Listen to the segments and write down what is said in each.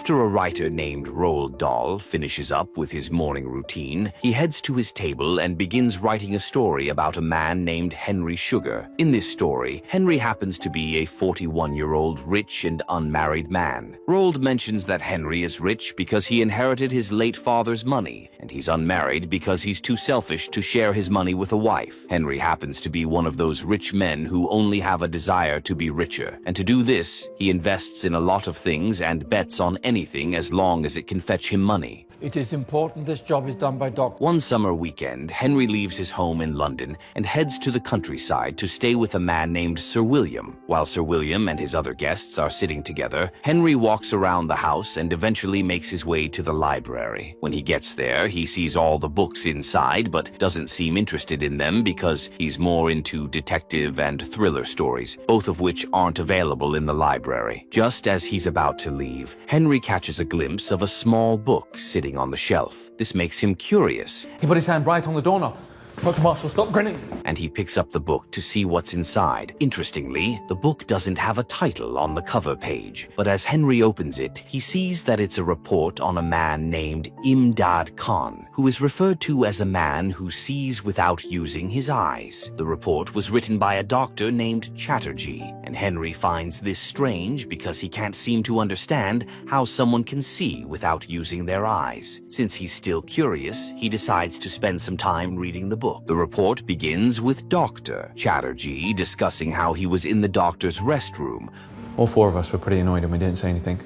After a writer named Roald Dahl finishes up with his morning routine, he heads to his table and begins writing a story about a man named Henry Sugar. In this story, Henry happens to be a 41-year-old rich and unmarried man. Roald mentions that Henry is rich because he inherited his late father's money, and he's unmarried because he's too selfish to share his money with a wife. Henry happens to be one of those rich men who only have a desire to be richer, and to do this, he invests in a lot of things and bets on anything as long as it can fetch him money. It is important this job is done by doctors. One summer weekend, Henry leaves his home in London and heads to the countryside to stay with a man named Sir William. While Sir William and his other guests are sitting together, Henry walks around the house and eventually makes his way to the library. When he gets there, he sees all the books inside but doesn't seem interested in them because he's more into detective and thriller stories, both of which aren't available in the library. Just as he's about to leave, Henry catches a glimpse of a small book sitting on the shelf. This makes him curious. He put his hand right on the doorknob. Dr. Marshall, stop grinning. And he picks up the book to see what's inside. Interestingly, the book doesn't have a title on the cover page, but as Henry opens it, he sees that it's a report on a man named Imdad Khan, who is referred to as a man who sees without using his eyes. The report was written by a doctor named Chatterjee, and Henry finds this strange because he can't seem to understand how someone can see without using their eyes. Since he's still curious, he decides to spend some time reading the book. The report begins with Dr. Chatterjee discussing how he was in the doctor's restroom. All four of us were pretty annoyed and we didn't say anything.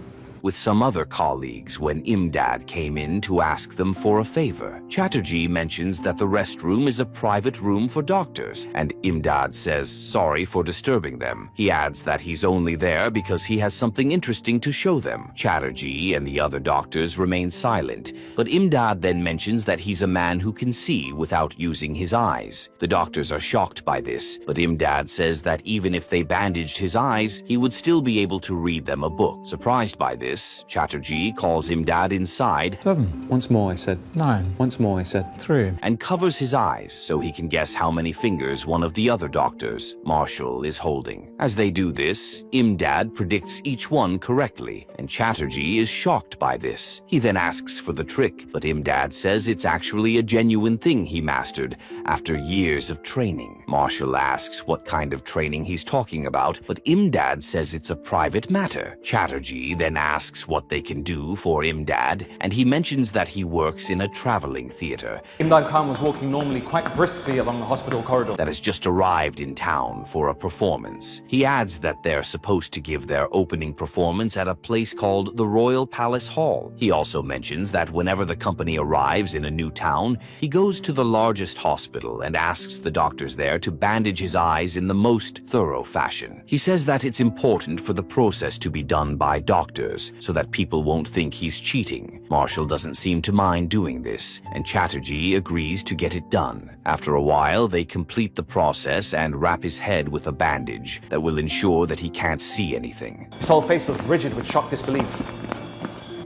With some other colleagues when Imdad came in to ask them for a favor. Chatterjee mentions that the restroom is a private room for doctors, and Imdad says sorry for disturbing them. He adds that he's only there because he has something interesting to show them. Chatterjee and the other doctors remain silent, but Imdad then mentions that he's a man who can see without using his eyes. The doctors are shocked by this, but Imdad says that even if they bandaged his eyes, he would still be able to read them a book. Surprised by this, Chatterjee calls Imdad inside. 7. Once more, I said. 9. Once more, I said. 3. And covers his eyes so he can guess how many fingers one of the other doctors, Marshall, is holding. As they do this, Imdad predicts each one correctly, and Chatterjee is shocked by this. He then asks for the trick, but Imdad says it's actually a genuine thing he mastered after years of training. Marshall asks what kind of training he's talking about, but Imdad says it's a private matter. Chatterjee then asks what they can do for Imdad, and he mentions that he works in a traveling theater. Imdad Khan was walking normally quite briskly along the hospital corridor. That has just arrived in town for a performance. He adds that they're supposed to give their opening performance at a place called the Royal Palace Hall. He also mentions that whenever the company arrives in a new town, he goes to the largest hospital and asks the doctors there to bandage his eyes in the most thorough fashion. He says that it's important for the process to be done by doctors, so that people won't think he's cheating. Marshall doesn't seem to mind doing this, and Chatterjee agrees to get it done. After a while, they complete the process and wrap his head with a bandage that will ensure that he can't see anything. His whole face was rigid with shocked disbelief.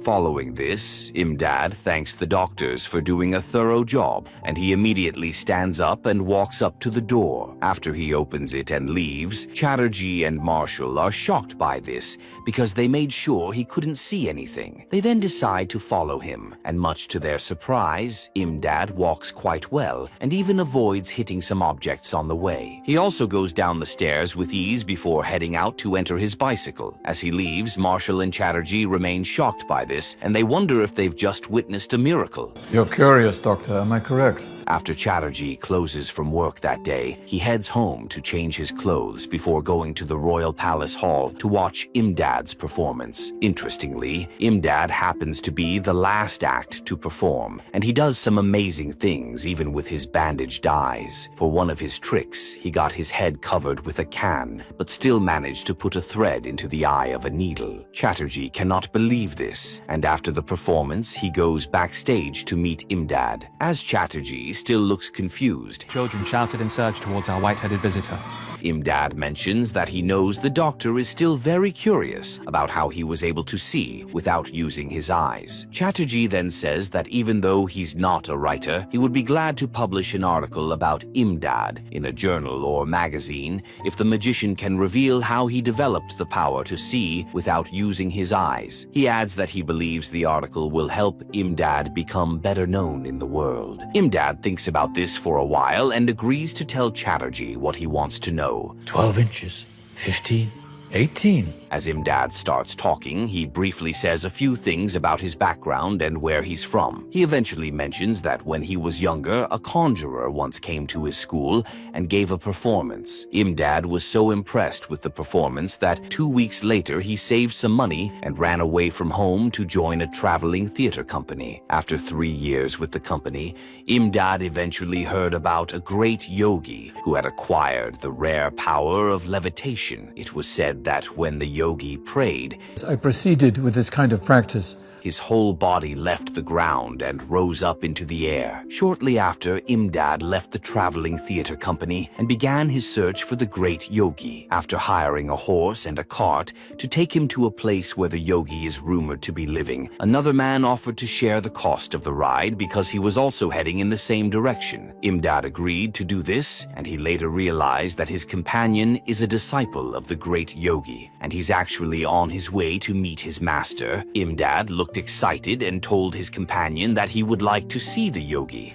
Following this, Imdad thanks the doctors for doing a thorough job, and he immediately stands up and walks up to the door. After he opens it and leaves, Chatterjee and Marshall are shocked by this because they made sure he couldn't see anything. They then decide to follow him, and much to their surprise, Imdad walks quite well and even avoids hitting some objects on the way. He also goes down the stairs with ease before heading out to enter his bicycle. As he leaves, Marshall and Chatterjee remain shocked by this, and they wonder if they've just witnessed a miracle. You're curious, Doctor, am I correct? After Chatterjee closes from work that day, he heads home to change his clothes before going to the Royal Palace Hall to watch Imdad's performance. Interestingly, Imdad happens to be the last act to perform, and he does some amazing things even with his bandaged eyes. For one of his tricks, he got his head covered with a can, but still managed to put a thread into the eye of a needle. Chatterjee cannot believe this, and after the performance, he goes backstage to meet Imdad. As Chatterjee still looks confused, Children shouted and surged towards our white-headed visitor. Imdad mentions that he knows the doctor is still very curious about how he was able to see without using his eyes. Chatterjee then says that even though he's not a writer, he would be glad to publish an article about Imdad in a journal or magazine if the magician can reveal how he developed the power to see without using his eyes. He adds that he believes the article will help Imdad become better known in the world. Imdad thinks about this for a while and agrees to tell Chatterjee what he wants to know. 12 inches, 15, 18. As Imdad starts talking, he briefly says a few things about his background and where he's from. He eventually mentions that when he was younger, a conjurer once came to his school and gave a performance. Imdad was so impressed with the performance that 2 weeks later he saved some money and ran away from home to join a traveling theater company. After 3 years with the company, Imdad eventually heard about a great yogi who had acquired the rare power of levitation. It was said that when the yogi prayed, I proceeded with this kind of practice. his whole body left the ground and rose up into the air. Shortly after, Imdad left the traveling theater company and began his search for the great yogi. After hiring a horse and a cart to take him to a place where the yogi is rumored to be living, another man offered to share the cost of the ride because he was also heading in the same direction. Imdad agreed to do this, and he later realized that his companion is a disciple of the great yogi, and he's actually on his way to meet his master. Imdad looked excited and told his companion that he would like to see the yogi.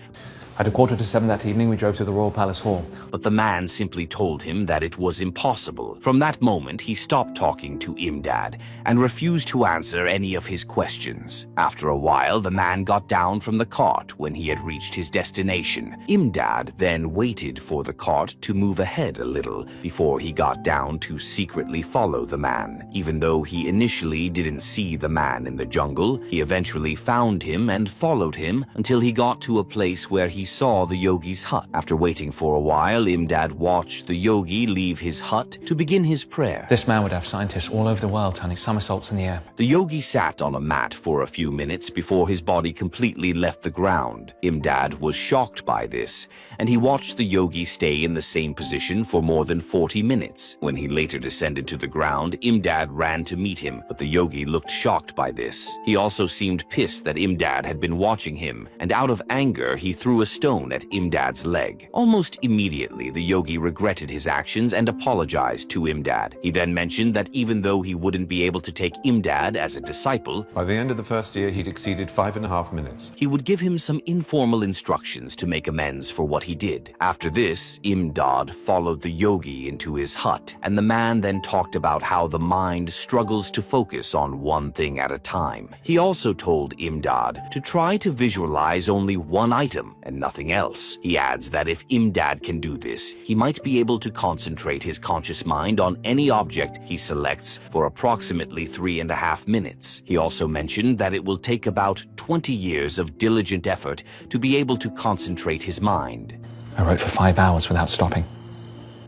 At 6:45 that evening, we drove to the Royal Palace Hall. But the man simply told him that it was impossible. From that moment, he stopped talking to Imdad and refused to answer any of his questions. After a while, the man got down from the cart when he had reached his destination. Imdad then waited for the cart to move ahead a little before he got down to secretly follow the man. Even though he initially didn't see the man in the jungle, he eventually found him and followed him until he got to a place where he saw the yogi's hut. After waiting for a while, Imdad watched the yogi leave his hut to begin his prayer. This man would have scientists all over the world turning somersaults in the air. The yogi sat on a mat for a few minutes before his body completely left the ground. Imdad was shocked by this, and he watched the yogi stay in the same position for more than 40 minutes. When he later descended to the ground, Imdad ran to meet him, but the yogi looked shocked by this. He also seemed pissed that Imdad had been watching him, and out of anger, he threw a stone at Imdad's leg. Almost immediately, the yogi regretted his actions and apologized to Imdad. He then mentioned that even though he wouldn't be able to take Imdad as a disciple, by the end of the first year, he'd exceeded 5.5 minutes. He would give him some informal instructions to make amends for what he did. After this, Imdad followed the yogi into his hut, and the man then talked about how the mind struggles to focus on one thing at a time. He also told Imdad to try to visualize only one item and nothing else. He adds that if Imdad can do this, he might be able to concentrate his conscious mind on any object he selects for approximately 3.5 minutes. He also mentioned that it will take about 20 years of diligent effort to be able to concentrate his mind. I wrote for 5 hours without stopping.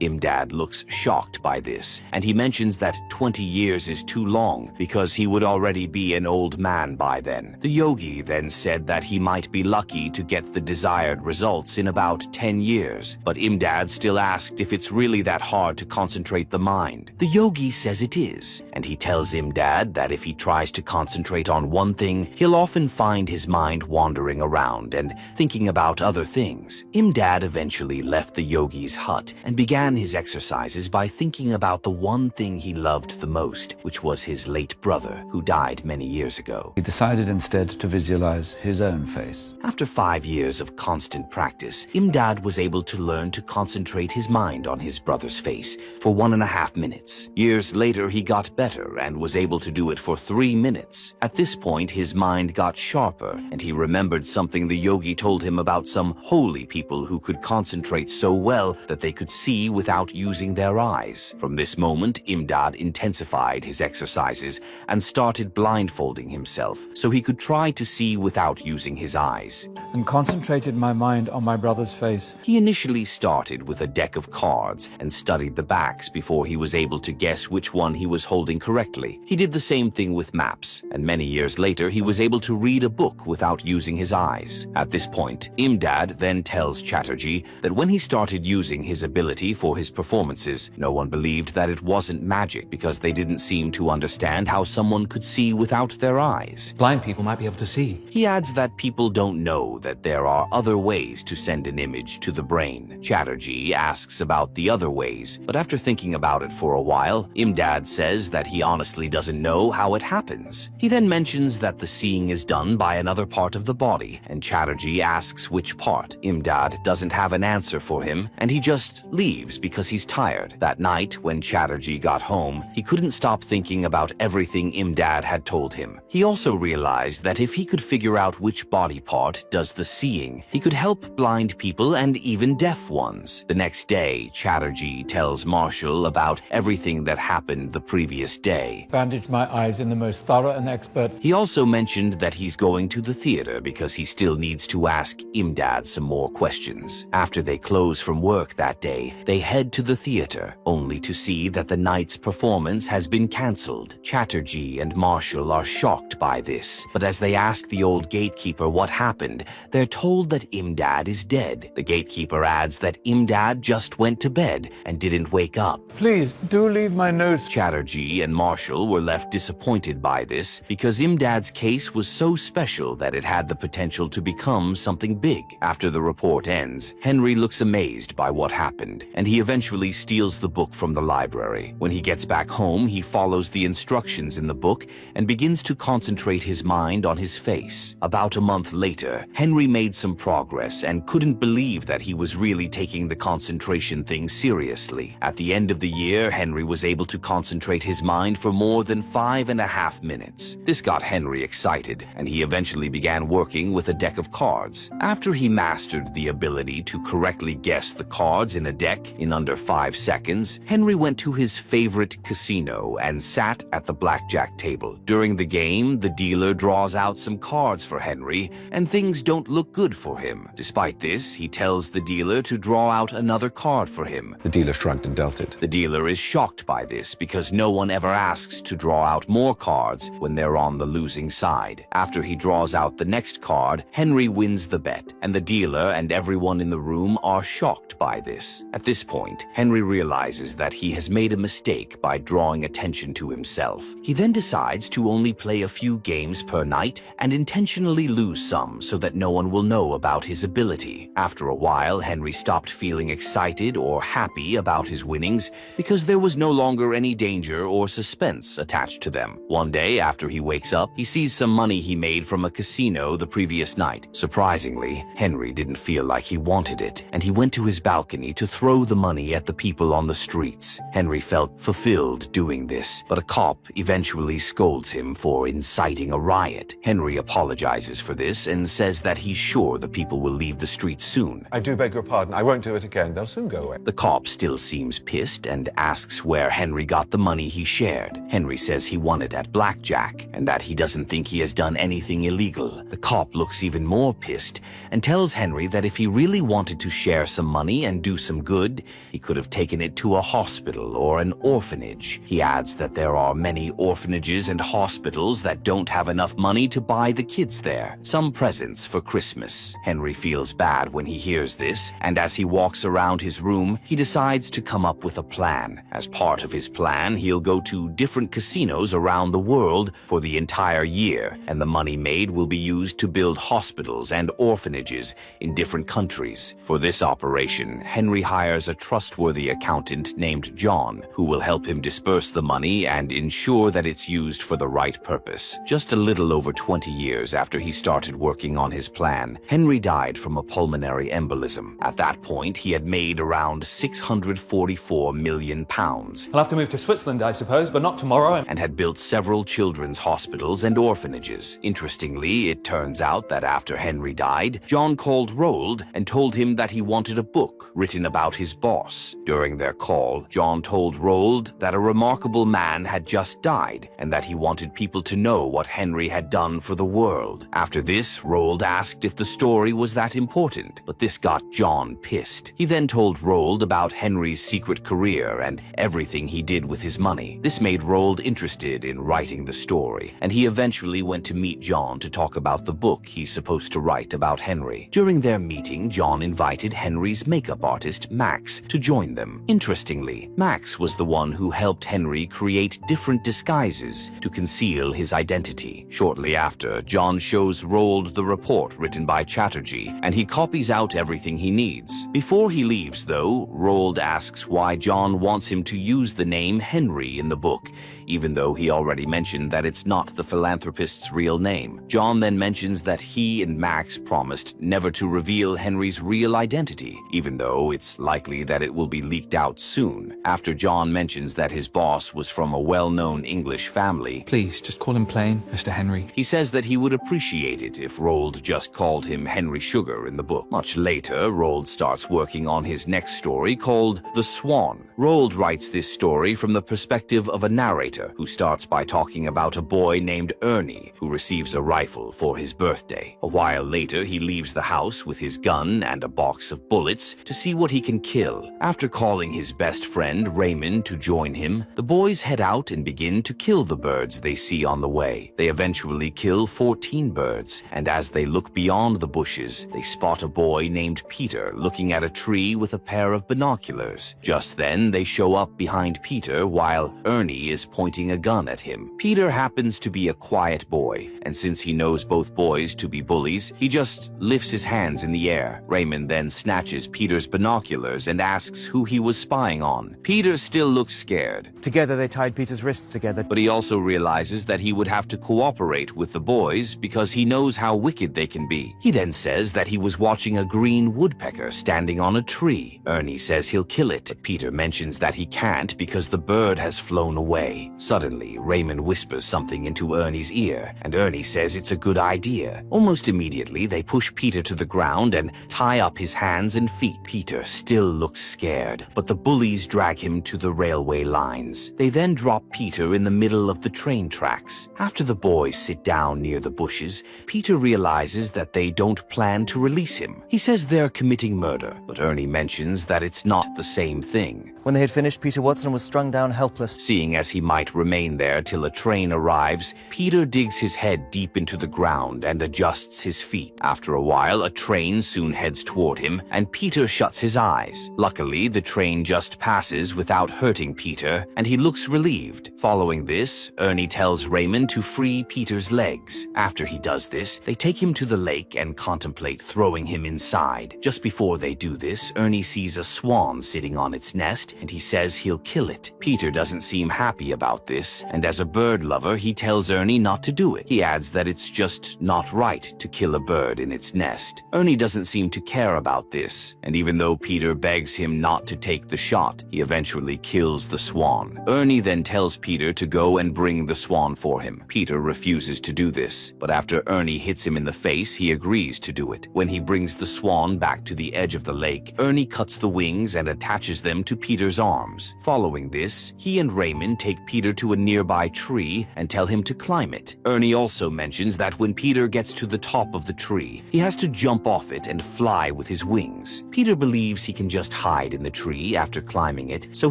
Imdad looks shocked by this, and he mentions that 20 years is too long because he would already be an old man by then. The yogi then said that he might be lucky to get the desired results in about 10 years, but Imdad still asked if it's really that hard to concentrate the mind. The yogi says it is, and he tells Imdad that if he tries to concentrate on one thing, he'll often find his mind wandering around and thinking about other things. Imdad eventually left the yogi's hut and began his exercises by thinking about the one thing he loved the most, which was his late brother, who died many years ago. He decided instead to visualize his own face. After 5 years of constant practice, Imdad was able to learn to concentrate his mind on his brother's face for 1.5 minutes. Years later, he got better and was able to do it for 3 minutes. At this point, his mind got sharper, and he remembered something the yogi told him about some holy people who could concentrate so well that they could see without using their eyes. From this moment, Imdad intensified his exercises and started blindfolding himself so he could try to see without using his eyes. And concentrated my mind on my brother's face. He initially started with a deck of cards and studied the backs before he was able to guess which one he was holding correctly. He did the same thing with maps, and many years later he was able to read a book without using his eyes. At this point, Imdad then tells Chatterjee that when he started using his ability for for his performances. No one believed that it wasn't magic because they didn't seem to understand how someone could see without their eyes. Blind people might be able to see. He adds that people don't know that there are other ways to send an image to the brain. Chatterjee asks about the other ways, but after thinking about it for a while, Imdad says that he honestly doesn't know how it happens. He then mentions that the seeing is done by another part of the body, and Chatterjee asks which part. Imdad doesn't have an answer for him, and he just leaves because he's tired. That night, when Chatterjee got home, he couldn't stop thinking about everything Imdad had told him. He also realized that if he could figure out which body part does the seeing, he could help blind people and even deaf ones. The next day, Chatterjee tells Marshall about everything that happened the previous day. Bandaged my eyes in the most thorough and expert. He also mentioned that he's going to the theater because he still needs to ask Imdad some more questions. After they close from work that day, they head to the theater, only to see that the night's performance has been cancelled. Chatterjee and Marshall are shocked by this, but as they ask the old gatekeeper what happened, they're told that Imdad is dead. The gatekeeper adds that Imdad just went to bed and didn't wake up. Please, do leave my notes. Chatterjee and Marshall were left disappointed by this because Imdad's case was so special that it had the potential to become something big. After the report ends, Henry looks amazed by what happened, and he eventually steals the book from the library. When he gets back home, he follows the instructions in the book and begins to concentrate his mind on his face. About a month later, Henry made some progress and couldn't believe that he was really taking the concentration thing seriously. At the end of the year, Henry was able to concentrate his mind for more than 5.5 minutes. This got Henry excited, and he eventually began working with a deck of cards. After he mastered the ability to correctly guess the cards in a deck in under 5 seconds, Henry went to his favorite casino and sat at the blackjack table. During the game, the dealer draws out some cards for Henry, and things don't look good for him. Despite this, he tells the dealer to draw out another card for him. The dealer shrugged and dealt it. The dealer is shocked by this because no one ever asks to draw out more cards when they're on the losing side. After he draws out the next card, Henry wins the bet, and the dealer and everyone in the room are shocked by this. At this point, Henry realizes that he has made a mistake by drawing attention to himself. He then decides to only play a few games per night and intentionally lose some so that no one will know about his ability. After a while, Henry stopped feeling excited or happy about his winnings because there was no longer any danger or suspense attached to them. One day, after he wakes up, he sees some money he made from a casino the previous night. Surprisingly, Henry didn't feel like he wanted it, and he went to his balcony to throw the money at the people on the streets. Henry felt fulfilled doing this, but a cop eventually scolds him for inciting a riot. Henry apologizes for this and says that he's sure the people will leave the streets soon. I do beg your pardon. I won't do it again. They'll soon go away. The cop still seems pissed and asks where Henry got the money he shared. Henry says he won it at blackjack and that he doesn't think he has done anything illegal. The cop looks even more pissed and tells Henry that if he really wanted to share some money and do some good, he could have taken it to a hospital or an orphanage. He adds that there are many orphanages and hospitals that don't have enough money to buy the kids there some presents for Christmas. Henry feels bad when he hears this, and as he walks around his room, he decides to come up with a plan. As part of his plan, he'll go to different casinos around the world for the entire year, and the money made will be used to build hospitals and orphanages in different countries. For this operation, Henry hires a trustworthy accountant named John, who will help him disperse the money and ensure that it's used for the right purpose. Just a little over 20 years after he started working on his plan, Henry died from a pulmonary embolism. At that point, he had made around £644 million. I'll have to move to Switzerland, I suppose, but not tomorrow. And had built several children's hospitals and orphanages. Interestingly, it turns out that after Henry died, John called Roald and told him that he wanted a book written about his boss. During their call, John told Roald that a remarkable man had just died and that he wanted people to know what Henry had done for the world. After this, Roald asked if the story was that important, but this got John pissed. He then told Roald about Henry's secret career and everything he did with his money. This made Roald interested in writing the story, and he eventually went to meet John to talk about the book he's supposed to write about Henry. During their meeting, John invited Henry's makeup artist, Max, Max to join them. Interestingly, Max was the one who helped Henry create different disguises to conceal his identity. Shortly after, John shows Roald the report written by Chatterjee, and he copies out everything he needs. Before he leaves, though, Roald asks why John wants him to use the name Henry in the book, even though he already mentioned that it's not the philanthropist's real name. John then mentions that he and Max promised never to reveal Henry's real identity, even though it's likely that it will be leaked out soon. After John mentions that his boss was from a well-known English family, Please, just call him plain Mr. Henry. he says that he would appreciate it if Roald just called him Henry Sugar in the book. Much later, Roald starts working on his next story called The Swan. Roald writes this story from the perspective of a narrator who starts by talking about a boy named Ernie who receives a rifle for his birthday. A while later, he leaves the house with his gun and a box of bullets to see what he can kill. After calling his best friend Raymond to join him, the boys head out and begin to kill the birds they see on the way. They eventually kill 14 birds, and as they look beyond the bushes, they spot a boy named Peter looking at a tree with a pair of binoculars. Just then, they show up behind Peter while Ernie is pointing a gun at him. Peter happens to be a quiet boy, and since he knows both boys to be bullies, he just lifts his hands in the air. Raymond then snatches Peter's binoculars and asks who he was spying on. Peter still looks scared. Together they tied Peter's wrists together. But he also realizes that he would have to cooperate with the boys because he knows how wicked they can be. He then says that he was watching a green woodpecker standing on a tree. Ernie says he'll kill it, but Peter mentions that he can't because the bird has flown away. Suddenly, Raymond whispers something into Ernie's ear, and Ernie says it's a good idea. Almost immediately, they push Peter to the ground and tie up his hands and feet. Peter still looks scared, but the bullies drag him to the railway lines. They then drop Peter in the middle of the train tracks. After the boys sit down near the bushes, Peter realizes that they don't plan to release him. He says they're committing murder, but Ernie mentions that it's not the same thing. When they had finished, Peter Watson was strung down helpless. Seeing as he might remain there till a train arrives, Peter digs his head deep into the ground and adjusts his feet. After a while, a train soon heads toward him, and Peter shuts his eyes. Luckily, the train just passes without hurting Peter, and he looks relieved. Following this, Ernie tells Raymond to free Peter's legs. After he does this, they take him to the lake and contemplate throwing him inside. Just before they do this, Ernie sees a swan sitting on its nest, and he says he'll kill it. Peter doesn't seem happy about this, and as a bird lover, he tells Ernie not to do it. He adds that it's just not right to kill a bird in its nest. Ernie doesn't seem to care about this, and even though Peter begs him not to take the shot, he eventually kills the swan. Ernie then tells Peter to go and bring the swan for him. Peter refuses to do this, but after Ernie hits him in the face, he agrees to do it. When he brings the swan back to the edge of the lake, Ernie cuts the wings and attaches them to Peter's arms. Following this, he and Raymond take Peter to a nearby tree and tell him to climb it. Ernie also mentions that when Peter gets to the top of the tree, he has to jump off it and fly with his wings. Peter believes he can just hide in the tree after climbing it, so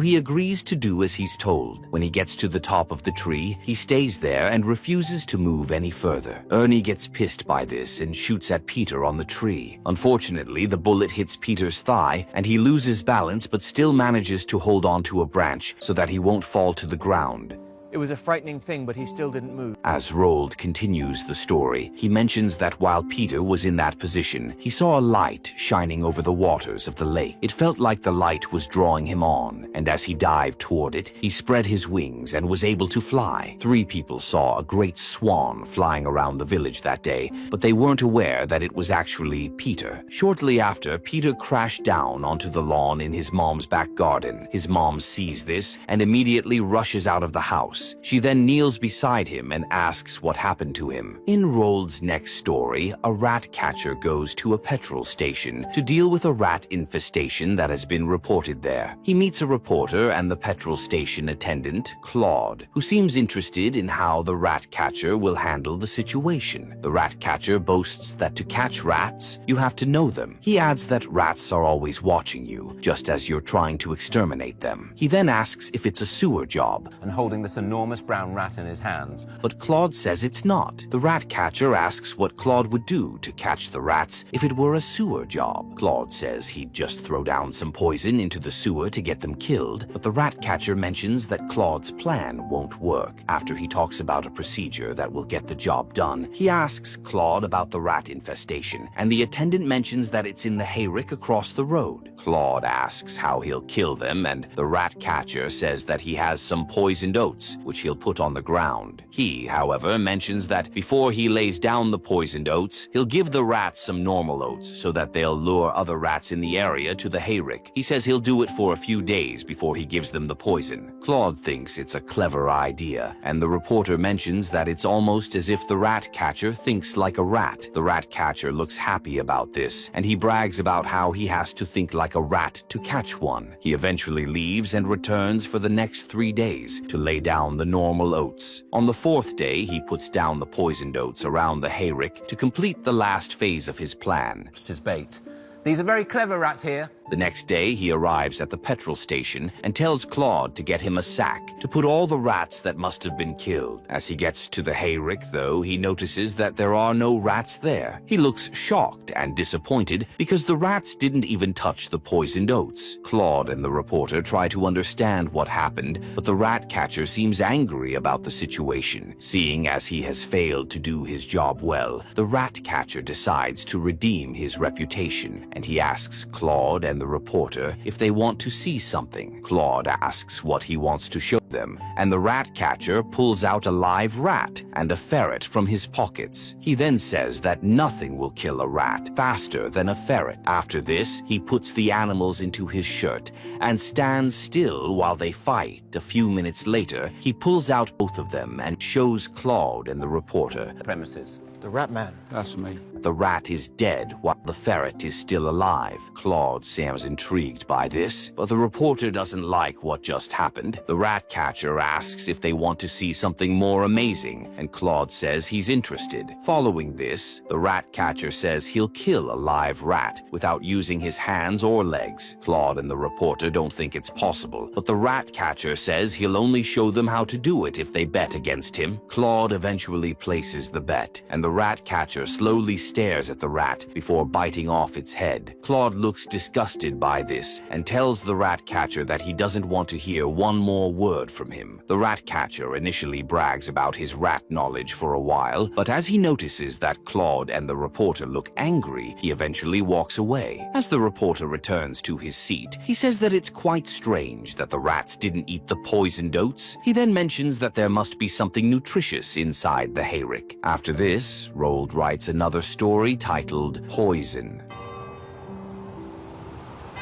he agrees to do as he's told. When he gets to the top of the tree, he stays there and refuses to move any further. Ernie gets pissed by this and shoots at Peter on the tree. Unfortunately, the bullet hits Peter's thigh and he loses balance but still manages to hold on to a branch so that he won't fall to the ground. It was a frightening thing, but he still didn't move. As Roald continues the story, he mentions that while Peter was in that position, he saw a light shining over the waters of the lake. It felt like the light was drawing him on, and as he dived toward it, he spread his wings and was able to fly. 3 people saw a great swan flying around the village that day, but they weren't aware that it was actually Peter. Shortly after, Peter crashed down onto the lawn in his mom's back garden. His mom sees this and immediately rushes out of the house. She then kneels beside him and asks what happened to him. In Roald's next story, a rat catcher goes to a petrol station to deal with a rat infestation that has been reported there. He meets a reporter and the petrol station attendant, Claude, who seems interested in how the rat catcher will handle the situation. The rat catcher boasts that to catch rats, you have to know them. He adds that rats are always watching you, just as you're trying to exterminate them. He then asks if it's a sewer job. And holding this enormous brown rat in his hands. But Claude says it's not. The rat catcher asks what Claude would do to catch the rats if it were a sewer job. Claude says he'd just throw down some poison into the sewer to get them killed, but the rat catcher mentions that Claude's plan won't work. After he talks about a procedure that will get the job done, he asks Claude about the rat infestation, and the attendant mentions that it's in the hayrick across the road. Claude asks how he'll kill them, and the rat catcher says that he has some poisoned oats, which he'll put on the ground. He, however, mentions that before he lays down the poisoned oats, he'll give the rats some normal oats so that they'll lure other rats in the area to the hayrick. He says he'll do it for a few days before he gives them the poison. Claude thinks it's a clever idea, and the reporter mentions that it's almost as if the rat catcher thinks like a rat. The rat catcher looks happy about this, and he brags about how he has to think like a rat to catch one. He eventually leaves and returns for the next 3 days to lay down the normal oats. On the 4th day, he puts down the poisoned oats around the hayrick to complete the last phase of his plan. His bait. These are very clever rats here. The next day, he arrives at the petrol station and tells Claude to get him a sack to put all the rats that must have been killed. As he gets to the hayrick, though, he notices that there are no rats there. He looks shocked and disappointed because the rats didn't even touch the poisoned oats. Claude and the reporter try to understand what happened, but the rat catcher seems angry about the situation. Seeing as he has failed to do his job well, the rat catcher decides to redeem his reputation, and he asks Claude and the reporter if they want to see something. Claude asks what he wants to show them, and the rat catcher pulls out a live rat and a ferret from his pockets. He then says that nothing will kill a rat faster than a ferret. After this, he puts the animals into his shirt and stands still while they fight. A few minutes later, he pulls out both of them and shows Claude and the reporter. Premises. The rat man. That's me. The rat is dead while the ferret is still alive. Claude seems intrigued by this, but the reporter doesn't like what just happened. The rat catcher asks if they want to see something more amazing, and Claude says he's interested. Following this, the rat catcher says he'll kill a live rat without using his hands or legs. Claude and the reporter don't think it's possible, but the rat catcher says he'll only show them how to do it if they bet against him. Claude eventually places the bet, and the rat catcher slowly stares at the rat before biting off its head. Claude looks disgusted by this and tells the rat catcher that he doesn't want to hear one more word from him. The rat catcher initially brags about his rat knowledge for a while, but as he notices that Claude and the reporter look angry, he eventually walks away. As the reporter returns to his seat, he says that it's quite strange that the rats didn't eat the poisoned oats. He then mentions that there must be something nutritious inside the hayrick. After this, Roald writes another story titled Poison.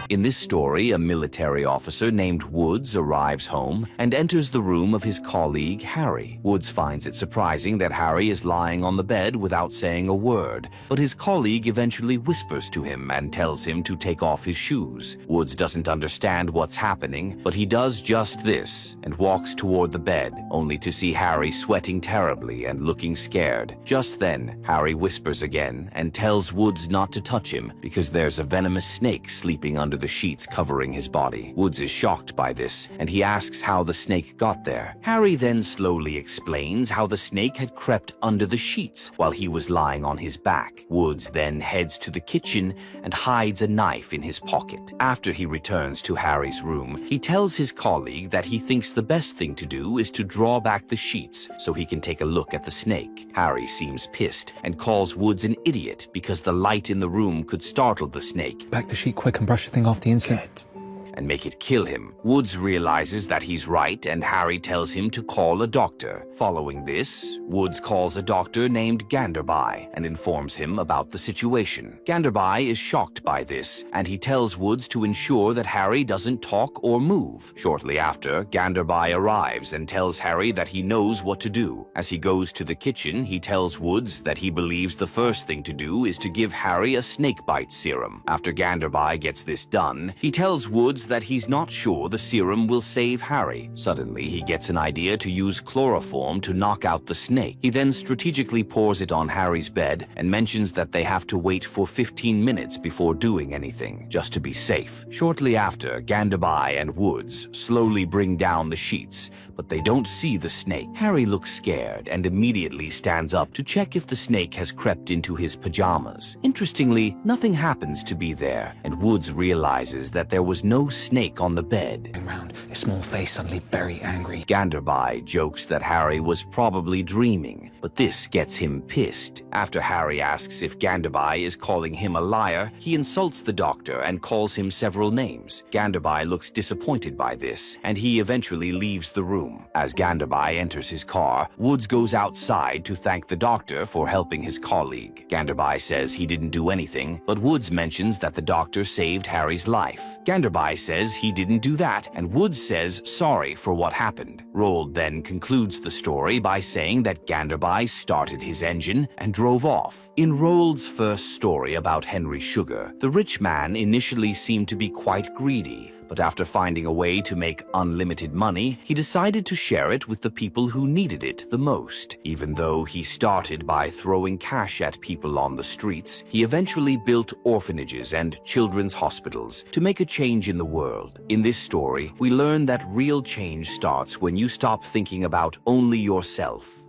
In this story, a military officer named Woods arrives home and enters the room of his colleague, Harry. Woods finds it surprising that Harry is lying on the bed without saying a word, but his colleague eventually whispers to him and tells him to take off his shoes. Woods doesn't understand what's happening, but he does just this and walks toward the bed, only to see Harry sweating terribly and looking scared. Just then, Harry whispers again and tells Woods not to touch him because there's a venomous snake sleeping under the sheets covering his body. Woods is shocked by this, and he asks how the snake got there. Harry then slowly explains how the snake had crept under the sheets while he was lying on his back. Woods then heads to the kitchen and hides a knife in his pocket. After he returns to Harry's room, he tells his colleague that he thinks the best thing to do is to draw back the sheets so he can take a look at the snake. Harry seems pissed and calls Woods an idiot because the light in the room could startle the snake. Back the sheet quick and brush the thing off the instant. And make it kill him. Woods realizes that he's right, and Harry tells him to call a doctor. Following this, Woods calls a doctor named Ganderby and informs him about the situation. Ganderby is shocked by this, and he tells Woods to ensure that Harry doesn't talk or move. Shortly after, Ganderby arrives and tells Harry that he knows what to do. As he goes to the kitchen, he tells Woods that he believes the first thing to do is to give Harry a snakebite serum. After Ganderby gets this done, he tells Woods that he's not sure the serum will save Harry. Suddenly, he gets an idea to use chloroform to knock out the snake. He then strategically pours it on Harry's bed and mentions that they have to wait for 15 minutes before doing anything, just to be safe. Shortly after, Ganderby and Woods slowly bring down the sheets, but they don't see the snake. Harry looks scared and immediately stands up to check if the snake has crept into his pajamas. Interestingly, nothing happens to be there, and Woods realizes that there was no snake on the bed. And round, a small face suddenly very angry. Ganderby jokes that Harry was probably dreaming, but this gets him pissed. After Harry asks if Ganderby is calling him a liar, he insults the doctor and calls him several names. Ganderby looks disappointed by this, and he eventually leaves the room. As Ganderby enters his car, Woods goes outside to thank the doctor for helping his colleague. Ganderby says he didn't do anything, but Woods mentions that the doctor saved Harry's life. Ganderby says he didn't do that, and Woods says sorry for what happened. Roald then concludes the story by saying that Ganderby started his engine and drove off. In Roald's first story about Henry Sugar, the rich man initially seemed to be quite greedy, but after finding a way to make unlimited money, he decided to share it with the people who needed it the most. Even though he started by throwing cash at people on the streets, he eventually built orphanages and children's hospitals to make a change in the world. In this story, we learn that real change starts when you stop thinking about only yourself